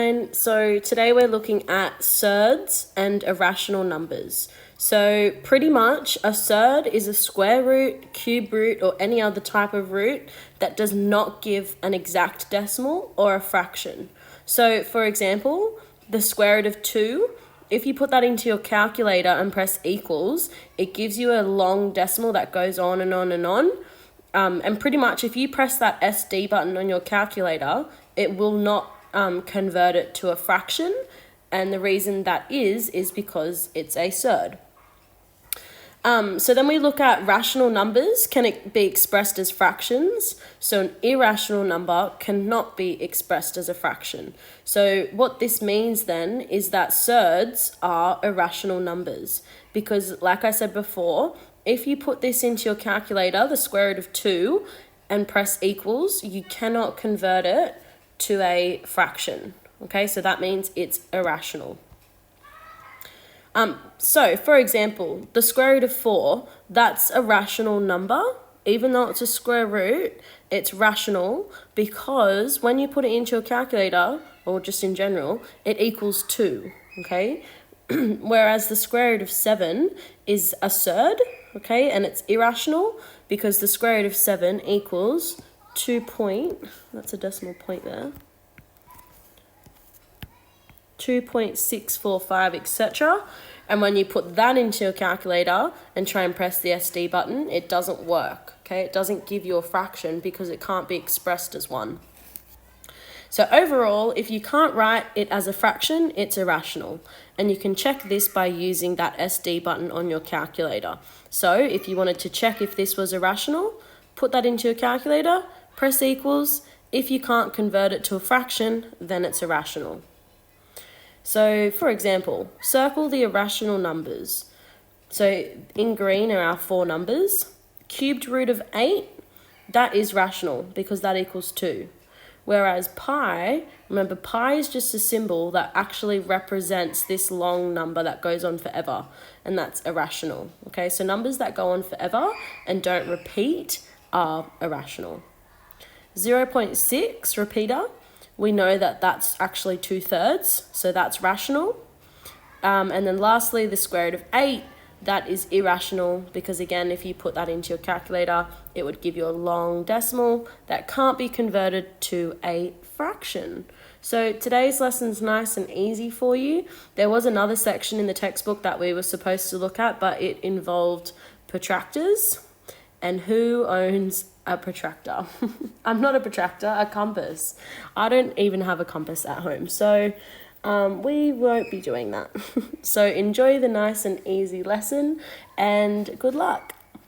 And so today we're looking at surds and irrational numbers. So pretty much a surd is a square root, cube root, or any other type of root that does not give an exact decimal or a fraction. So for example, the square root of 2, if you put that into your calculator and press equals, it gives you a long decimal that goes on and on and on. And pretty much if you press that SD button on your calculator, it will not convert it to a fraction, and the reason that is because it's a surd. So then we look at rational numbers. Can it be expressed as fractions? So an irrational number cannot be expressed as a fraction. So what this means then is that surds are irrational numbers, because like I said before, if you put this into your calculator, the square root of 2, and press equals, you cannot convert it to a fraction. Okay, so that means it's irrational. So for example, the square root of 4, that's a rational number. Even though it's a square root, it's rational because when you put it into your calculator, or just in general, it equals 2, okay? Whereas the square root of 7 is a surd, okay, and it's irrational because the square root of 7 equals 2 point, that's a decimal point there, 2.645, etc. And when you put that into your calculator and try and press the SD button, it doesn't work, okay? It doesn't give you a fraction because it can't be expressed as one. So overall, if you can't write it as a fraction, it's irrational. And you can check this by using that SD button on your calculator. So if you wanted to check if this was irrational, put that into your calculator, press equals. If you can't convert it to a fraction, then it's irrational. So for example, circle the irrational numbers. So in green are our 4 numbers. Cubed root of 8, that is rational because that equals 2. Whereas pi, remember pi is just a symbol that actually represents this long number that goes on forever, and that's irrational. Okay, so numbers that go on forever and don't repeat are irrational. 0.6 repeater, we know that that's actually 2/3, so that's rational. And then lastly, the square root of 8, that is irrational because again, if you put that into your calculator, it would give you a long decimal that can't be converted to a fraction. So today's lesson's nice and easy for you. There was another section in the textbook that we were supposed to look at, but it involved protractors. And who owns a protractor? I'm not a protractor, a compass. I don't even have a compass at home, so we won't be doing that. So enjoy the nice and easy lesson and good luck.